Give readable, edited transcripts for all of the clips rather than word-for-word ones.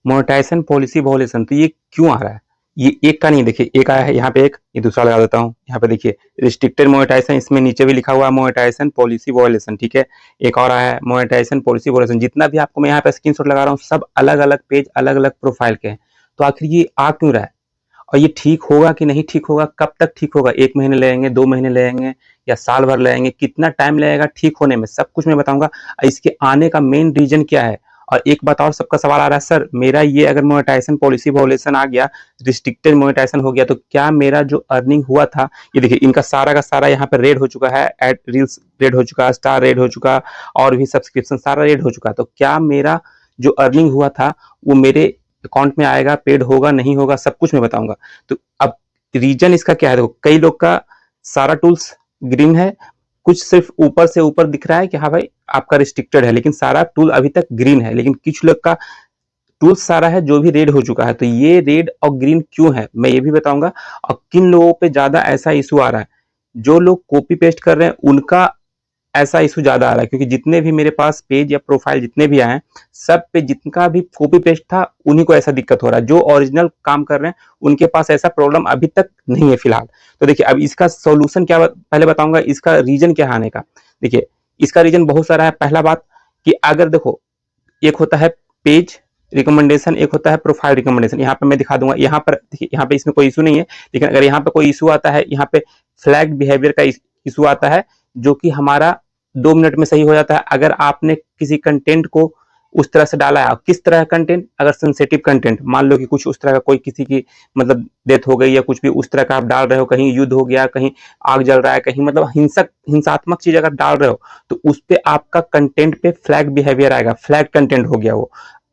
Monetization policy violation, तो ये क्यों आ रहा है? ये एक का नहीं, देखिए एक आया है यहाँ पे, एक ये दूसरा लगा देता हूँ यहाँ पे, देखिए रिस्ट्रिक्टेड मोनेटाइजेशन, इसमें नीचे भी लिखा हुआ है मोनेटाइजेशन पॉलिसी वायलेशन, ठीक है। एक और आया है मोनेटाइजेशन पॉलिसी वायलेशन। जितना भी आपको मैं यहाँ पे स्क्रीनशॉट लगा रहा हूँ, सब अलग अलग पेज, अलग अलग प्रोफाइल के हैं। तो आखिर ये आ क्यों रहा है और ये ठीक होगा कि नहीं ठीक होगा, कब तक ठीक होगा? 1 महीने लगेंगे, 2 महीने लगेंगे या साल भर लगेंगे, कितना टाइम लगेगा ठीक होने में, सब कुछ मैं बताऊंगा। इसके आने का मेन रीजन क्या है? और एक बात और सबका सवाल आ रहा है, सर मेरा ये अगर मोनेटाइजेशन पॉलिसी वायलेशन आ गया, रिस्ट्रिक्टेड मोनेटाइजेशन हो गया, तो क्या मेरा जो अर्निंग हुआ था, ये देखिए इनका सारा का सारा यहाँ पर रेड हो चुका है, एड रील्स रेड हो चुका, स्टार रेड हो चुका, और भी सब्सक्रिप्शन सारा रेड हो चुका। तो क्या मेरा जो अर्निंग हुआ था वो मेरे अकाउंट में आएगा, पेड होगा, नहीं होगा, सब कुछ मैं बताऊंगा। तो अब रीजन इसका क्या है? देखो, कई लोग का सारा टूल्स ग्रीन है, कुछ सिर्फ ऊपर से ऊपर दिख रहा है कि हाँ भाई आपका रिस्ट्रिक्टेड है, लेकिन सारा टूल अभी तक ग्रीन है। लेकिन कुछ लोग का टूल सारा है जो भी रेड हो चुका है। तो ये रेड और ग्रीन क्यों है मैं ये भी बताऊंगा, और किन लोगों पे ज्यादा ऐसा इशू आ रहा है। जो लोग कॉपी पेस्ट कर रहे हैं उनका ऐसा इशू ज्यादा आ रहा है, क्योंकि जितने भी मेरे पास पेज या प्रोफाइल जितने भी आए हैं, सब पे जिनका भी कॉपी पेस्ट था उन्हीं को ऐसा दिक्कत हो रहा है। जो ओरिजिनल काम कर रहे हैं उनके पास ऐसा प्रॉब्लम अभी तक नहीं है फिलहाल। तो देखिए अब इसका सोल्यूशन क्या, पहले बताऊंगा इसका रीजन क्या है आने का। देखिए इसका रीजन बहुत सारा है। पहला बात कि अगर देखो, एक होता है पेज रिकमेंडेशन, एक होता है प्रोफाइल रिकमेंडेशन। यहाँ पे मैं दिखा दूंगा, यहाँ पर देखिए, यहाँ पे इसमें कोई इशू नहीं है, लेकिन अगर यहाँ पे कोई इशू आता है, यहाँ पे फ्लैग बिहेवियर का इशू आता है, जो कि हमारा 2 मिनट में सही हो जाता है। अगर आपने किसी कंटेंट को उस तरह से डाला है, किस तरह का कंटेंट, अगर सेंसिटिव कंटेंट, मान लो कि कुछ उस तरह का, कोई किसी की मतलब डेथ हो गई या कुछ भी उस तरह का आप डाल रहे हो, कहीं युद्ध हो गया, कहीं आग जल रहा है, कहीं मतलब हिंसात्मक चीज अगर डाल रहे हो, तो उस पे आपका कंटेंट पे फ्लैग बिहेवियर आएगा, फ्लैग कंटेंट हो गया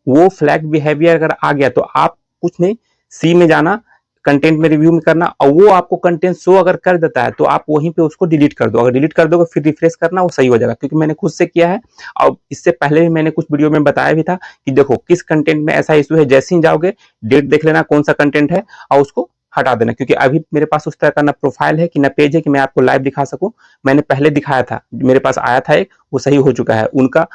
वो फ्लैग बिहेवियर अगर आ गया तो आप कुछ नहीं, सी में जाना, कंटेंट में रिव्यू में करना, और वो आपको कंटेंट शो अगर कर देता है तो आप वहीं पे उसको डिलीट कर दो। अगर डिलीट कर दोगे फिर रिफ्रेश करना, वो सही हो जाएगा, क्योंकि मैंने खुद से किया है। और इससे पहले भी मैंने कुछ वीडियो में बताया भी था कि देखो किस कंटेंट में ऐसा इशू है, जैसे ही जाओगे डेट देख लेना कौन सा कंटेंट है और उसको हटा देना। क्योंकि अभी मेरे पास उस तरह का ना प्रोफाइल है कि ना पेज है कि मैं आपको लाइव दिखा सकूं। मैंने पहले दिखाया था, मेरे पास आया था एक, वो सही हो चुका है। उनका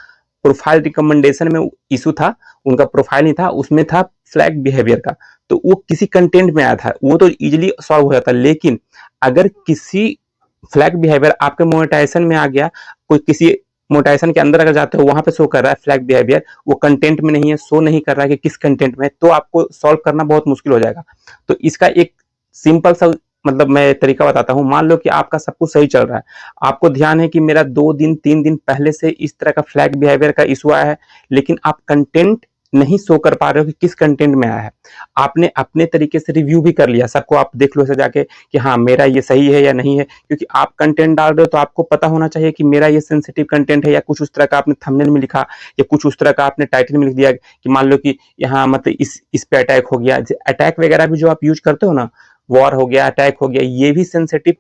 प्रोफाइल रिकमेंडेशन में इशू था, उनका प्रोफाइल नहीं था, उसमें था फ्लैग बिहेवियर का। तो वो किसी कंटेंट में आया था, वो तो इजीली सॉल्व हो जाता। लेकिन अगर किसी फ्लैग बिहेवियर आपके मोनेटाइजेशन में आ गया, कोई किसी मोनेटाइजेशन के अंदर अगर जाते हो, वहां पे शो कर रहा है फ्लैग बिहेवियर, वो कंटेंट में नहीं है, शो नहीं कर रहा है कि किस कंटेंट में, तो आपको सॉल्व करना बहुत मुश्किल हो जाएगा। तो इसका एक सिंपल सा मतलब मैं तरीका बताता हूं। मान लो कि आपका सब कुछ सही चल रहा है, आपको ध्यान है कि मेरा 2 दिन 3 दिन पहले से इस तरह का फ्लैग बिहेवियर का इशू आया है, लेकिन आप कंटेंट नहीं शो कर पा रहे हो कि किस कंटेंट में आया है। आपने अपने तरीके से रिव्यू भी कर लिया, सबको आप देख लो जाके कि हाँ मेरा ये सही है या नहीं है, क्योंकि आप कंटेंट डाल रहे हो तो आपको पता होना चाहिए कि मेरा ये सेंसिटिव कंटेंट है, या कुछ उस तरह का आपने थंबनेल में लिखा, या कुछ उस तरह का आपने टाइटल में लिख दिया कि मान लो कि यहाँ मतलब इस पे अटैक हो गया। अटैक वगैरह भी जो आप यूज करते हो ना, वॉर हो गया, अटैक हो गया, ये भी सेंसिटिव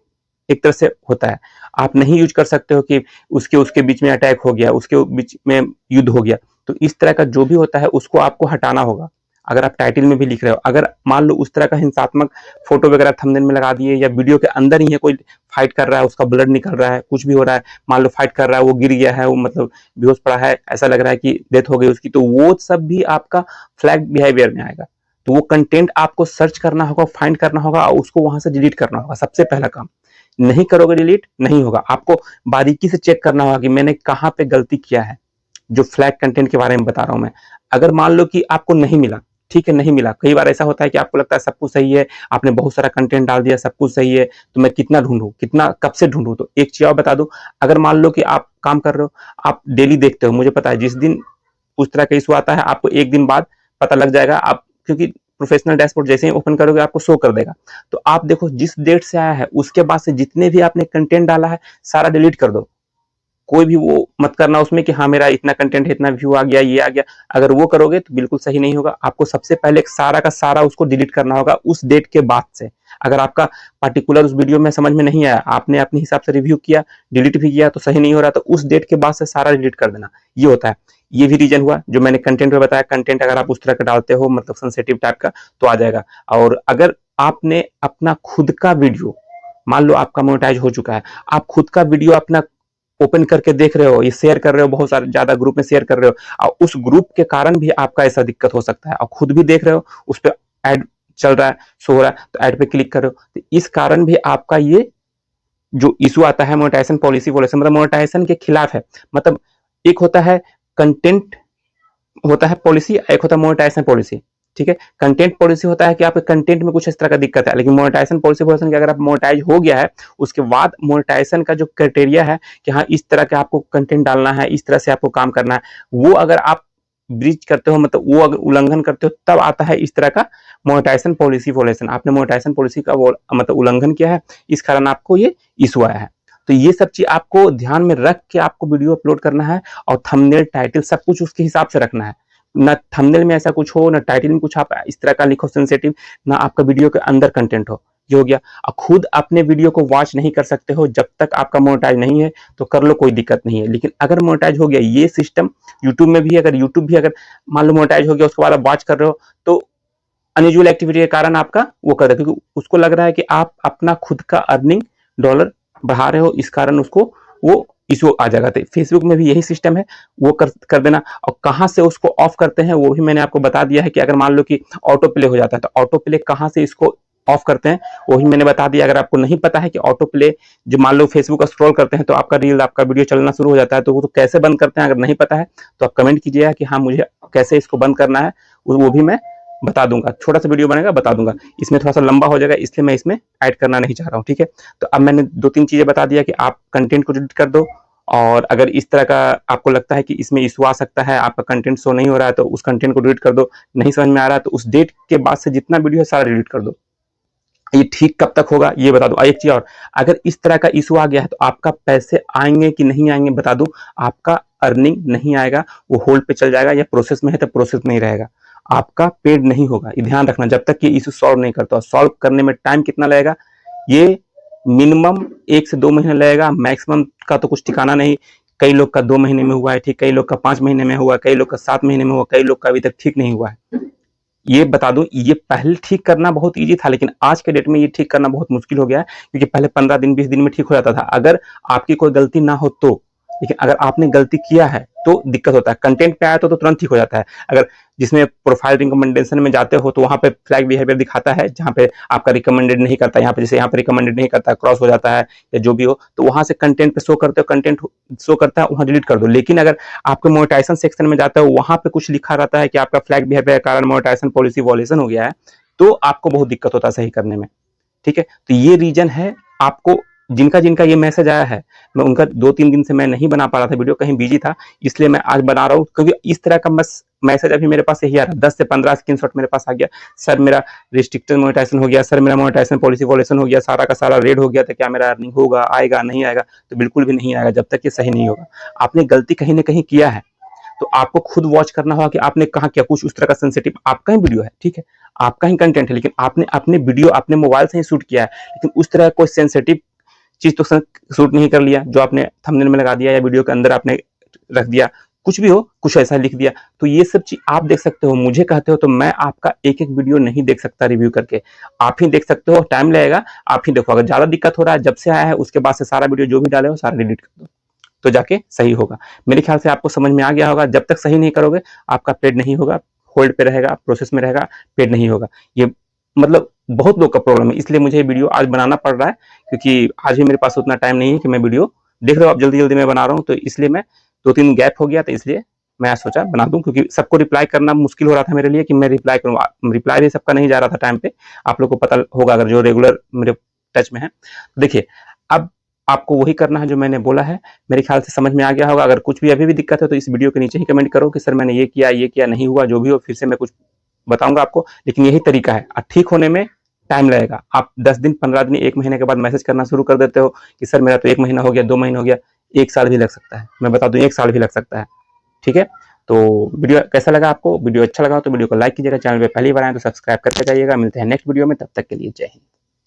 एक तरह से होता है। आप नहीं यूज कर सकते हो कि उसके उसके बीच में अटैक हो गया, उसके बीच में युद्ध हो गया। तो इस तरह का जो भी होता है उसको आपको हटाना होगा। अगर आप टाइटल में भी लिख रहे हो, अगर मान लो उस तरह का हिंसात्मक फोटो वगैरह थंबनेल में लगा दिए, या वीडियो के अंदर ही है कोई फाइट कर रहा है, उसका ब्लड निकल रहा है, कुछ भी हो रहा है, मान लो फाइट कर रहा है, वो गिर गया है, वो मतलब बेहोश पड़ा है, ऐसा लग रहा है कि डेथ हो गई उसकी, तो वो सब भी आपका फ्लैग बिहेवियर में आएगा। तो वो कंटेंट आपको सर्च करना होगा, फाइंड करना होगा, और उसको वहां से डिलीट करना होगा। सबसे पहला काम, नहीं करोगे डिलीट नहीं होगा। आपको बारीकी से चेक करना होगा कि मैंने कहाँ पे गलती किया है। जो फ्लैग कंटेंट के बारे में बता रहा हूं मैं, अगर मान लो कि आपको नहीं मिला, ठीक है नहीं मिला, कई बार ऐसा होता है कि आपको लगता है सब कुछ सही है, आपने बहुत सारा कंटेंट डाल दिया, सब कुछ सही है, तो मैं कितना ढूंढूं, कितना कब से ढूंढूं। तो एक चीज और बता दूं, अगर मान लो कि आप काम कर रहे हो, आप डेली देखते हो, मुझे पता है जिस दिन उस तरह का इशू आता है आपको एक दिन बाद पता लग जाएगा। आप क्योंकि प्रोफेशनल डैशबोर्ड जैसे ही ओपन करोगे आपको शो कर देगा। तो आप देखो जिस डेट से आया है उसके बाद से जितने भी आपने कंटेंट डाला है सारा डिलीट कर दो। कोई भी वो मत करना उसमें कि हाँ मेरा इतना कंटेंट है, इतना व्यू आ गया, ये आ गया। अगर वो करोगे तो बिल्कुल सही नहीं होगा। आपको सबसे पहले सारा का सारा उसको डिलीट करना होगा उस डेट के बाद से। अगर आपका पर्टिकुलर उस वीडियो में समझ में नहीं आया, आपने अपने हिसाब से रिव्यू किया, डिलीट भी किया तो सही नहीं हो रहा, तो उस डेट के बाद से सारा डिलीट कर देना। ये होता है। ये भी रीजन हुआ जो मैंने कंटेंट में बताया। कंटेंट अगर आप उस तरह का डालते हो मतलब सेंसिटिव टाइप का तो आ जाएगा। और अगर आपने अपना खुद का वीडियो, मान लो आपका मोनेटाइज हो चुका है, आप खुद का वीडियो अपना ओपन करके देख रहे हो, ये शेयर कर रहे हो, बहुत सारे ज्यादा ग्रुप में शेयर कर रहे हो और उस ग्रुप के कारण भी आपका ऐसा दिक्कत हो सकता है और खुद भी देख रहे हो, उस पर एड चल रहा है, शो हो रहा है, तो एड पे क्लिक कर रहे हो, तो इस कारण भी आपका ये जो इशू आता है मोनेटाइजेशन पॉलिसी वॉलेशन, मतलब मोनेटाइजेशन के खिलाफ है। मतलब एक होता है कंटेंट होता है पॉलिसी, एक होता है मोनेटाइजेशन पॉलिसी। ठीक है, कंटेंट पॉलिसी होता है कि आपके कंटेंट में कुछ इस तरह का दिक्कत है, लेकिन मोनेटाइजेशन पॉलिसी वॉलेशन की अगर आप मोनेटाइज हो गया है उसके बाद मोनेटाइजेशन का जो क्राइटेरिया है कि हाँ इस तरह के आपको कंटेंट डालना है, इस तरह से आपको काम करना है, वो अगर आप ब्रीच करते हो, मतलब वो अगर उल्लंघन करते हो, तब आता है इस तरह का मोनेटाइजेशन पॉलिसी वॉलेशन। आपने मोनेटाइजेशन पॉलिसी का मतलब उल्लंघन किया है, इस कारण आपको ये इशू आया है। तो ये सब चीज आपको ध्यान में रख के आपको वीडियो अपलोड करना है और थंबनेल टाइटल सब कुछ उसके हिसाब से रखना है। ना थंबनेल में ऐसा कुछ हो, ना टाइटल में कुछ आप इस तरह का लिखो सेंसिटिव, ना आपका वीडियो के अंदर कंटेंट हो। ये हो गया। और खुद अपने वीडियो को वॉच नहीं कर सकते हो जब तक आपका मोनेटाइज नहीं है, तो कर लो, कोई दिक्कत नहीं है। लेकिन अगर मोनेटाइज हो गया, ये सिस्टम यूट्यूब में भी, अगर यूट्यूब भी अगर मान लो मोनेटाइज हो गया उसके बाद आप वॉच कर रहे हो, तो अनयूजुअल एक्टिविटी के कारण आपका वो कर रहे हो, क्योंकि उसको लग रहा है कि आप अपना खुद का अर्निंग डॉलर बढ़ा रहे हो, इस कारण उसको वो इशू आ जाएगा। तो फेसबुक में भी यही सिस्टम है, वो कर देना। और कहाँ से उसको ऑफ करते हैं वो भी मैंने आपको बता दिया है कि अगर मान लो कि ऑटो प्ले हो जाता है, तो ऑटो प्ले कहाँ से इसको ऑफ करते हैं वो भी मैंने बता दिया। अगर आपको नहीं पता है कि ऑटो प्ले, जो मान लो फेसबुक स्क्रॉल करते हैं तो आपका रील, आपका वीडियो चलना शुरू हो जाता है, तो वो तो कैसे बंद करते हैं, अगर नहीं पता है तो आप कमेंट कीजिएगा कि हाँ मुझे कैसे इसको बंद करना है, वो भी मैं बता दूंगा। छोटा सा वीडियो बनेगा, बता दूंगा। इसमें थोड़ा सा लंबा हो जाएगा, इसलिए मैं इसमें ऐड करना नहीं चाह रहा हूँ। ठीक है, तो अब मैंने 2-3 चीजें बता दिया कि आप कंटेंट को डिलीट कर दो, और अगर इस तरह का आपको लगता है कि इसमें इशू आ सकता है, आपका कंटेंट शो नहीं हो रहा है, तो उस कंटेंट को डिलीट कर दो। नहीं समझ में आ रहा है तो उस डेट के बाद से जितना वीडियो है सारा डिलीट कर दो। ये ठीक कब तक होगा ये बता दो। एक चीज और, अगर इस तरह का इशू आ गया है तो आपका पैसे आएंगे कि नहीं आएंगे बता दो। आपका अर्निंग नहीं आएगा, वो होल्ड पे चल जाएगा, या प्रोसेस में है तो प्रोसेस में ही रहेगा, आपका पेड नहीं होगा। ये ध्यान रखना, जब तक ये इशू सॉल्व नहीं करता। सॉल्व करने में टाइम कितना लगेगा, ये मिनिमम 1 से 2 महीने लगेगा, मैक्सिमम का तो कुछ ठिकाना नहीं। कई लोग का 2 महीने में हुआ है ठीक, कई लोग का 5 महीने में हुआ, कई लोग का 7 महीने में हुआ, कई लोग का अभी तक ठीक नहीं हुआ है। ये बता दूं, ये पहले ठीक करना बहुत इजी था, लेकिन आज के डेट में ये ठीक करना बहुत मुश्किल हो गया है, क्योंकि पहले 15 दिन 20 दिन में ठीक हो जाता था, अगर आपकी कोई गलती ना हो तो। लेकिन अगर आपने गलती किया है तो दिक्कत होता है। कंटेंट पे आया तो तुरंत ठीक हो जाता है। अगर जिसमें प्रोफाइल रिकमेंडेशन में जाते हो तो वहां पे फ्लैग बिहेवियर दिखाता है, जहां पे आपका रिकमेंडेड नहीं करता, यहाँ पे जैसे यहाँ पे रिकमेंडेड नहीं करता, क्रॉस हो जाता है या जो भी हो, तो वहां से कंटेंट पे शो करते हो, कंटेंट शो करता है, वहां डिलीट कर दो। लेकिन अगर आपके मोनेटाइजेशन सेक्शन में जाते हो, वहां पे कुछ लिखा रहता है कि आपका फ्लैग बिहेवियर के कारण मोनेटाइजेशन पॉलिसी वॉलेशन हो गया है, तो आपको बहुत दिक्कत होता है सही करने में। ठीक है, तो ये रीजन है। आपको जिनका जिनका ये मैसेज आया है, मैं उनका 2-3 दिन से मैं नहीं बना पा रहा था वीडियो, कहीं बिजी था, इसलिए मैं आज बना रहा हूँ, क्योंकि इस तरह का मैसेज अभी मेरे पास यही आ रहा है। 10 से 15 स्क्रीनशॉट मेरे पास आ गया, सर मेरा रिस्ट्रिक्टेड मोनेटाइजेशन हो गया, सर मेरा मोनेटाइजेशन पॉलिसी वॉलेशन हो गया, सारा का सारा रेड हो गया, तो क्या मेरा अर्निंग होगा, आएगा नहीं आएगा? तो बिल्कुल भी नहीं आएगा जब तक ये सही नहीं होगा। आपने गलती कहीं ना कहीं किया है, तो आपको खुद वॉच करना होगा कि आपने कहाँ किया। कुछ उस तरह का सेंसिटिव आपका ही वीडियो है, ठीक है, आपका ही कंटेंट है, लेकिन आपने अपने वीडियो अपने मोबाइल से ही शूट किया है, लेकिन उस तरह कोई सेंसिटिव चीज तो शूट नहीं कर लिया जो आपने थंबनेल में लगा दिया या वीडियो के अंदर आपने रख दिया, कुछ भी हो, कुछ ऐसा लिख दिया। तो ये सब चीज आप देख सकते हो, मुझे कहते हो तो मैं आपका एक एक वीडियो नहीं देख सकता रिव्यू करके, आप ही देख सकते हो, टाइम लगेगा, आप ही देखो। अगर ज्यादा दिक्कत हो रहा है जब से आया है उसके बाद से सारा वीडियो जो भी डाले हो सारा डिलीट कर दो, तो जाके सही होगा। मेरे ख्याल से आपको समझ में आ गया होगा। जब तक सही नहीं करोगे आपका पेड नहीं होगा, होल्ड पे रहेगा, प्रोसेस में रहेगा, पेड नहीं होगा। ये मतलब बहुत लोग का प्रॉब्लम है, इसलिए मुझे वीडियो आज बनाना पड़ रहा है, क्योंकि आज भी मेरे पास उतना टाइम नहीं है कि मैं वीडियो देख रहे हो आप जल्दी जल्दी मैं बना रहा हूँ, तो इसलिए मैं 2-3 गैप हो गया, तो इसलिए मैं सोचा बना दूं, क्योंकि सबको रिप्लाई करना मुश्किल हो रहा था मेरे लिए कि मैं रिप्लाई करूँ। रिप्लाई भी सबका नहीं जा रहा था टाइम पे, आप लोग को पता होगा अगर जो रेगुलर मेरे टच में है। देखिए, अब आपको वही करना है जो मैंने बोला है। मेरे ख्याल से समझ में आ गया होगा। अगर कुछ भी अभी भी दिक्कत है तो इस वीडियो के नीचे ही कमेंट करो कि सर मैंने ये किया नहीं हुआ, जो भी हो फिर से मैं कुछ बताऊंगा आपको, लेकिन यही तरीका है। ठीक होने में टाइम लगेगा। आप 10 दिन 15 दिन 1 महीने के बाद मैसेज करना शुरू कर देते हो कि सर मेरा तो 1 महीना हो गया, 2 महीने हो गया, 1 साल भी लग सकता है। मैं बता दूं 1 साल भी लग सकता है। ठीक है, तो वीडियो कैसा लगा आपको? वीडियो अच्छा लगा तो वीडियो को लाइक कीजिएगा, चैनल पे पहली बार आए तो सब्सक्राइब करके जाइएगा। मिलते हैं नेक्स्ट वीडियो में, तब तक के लिए जय हिंद।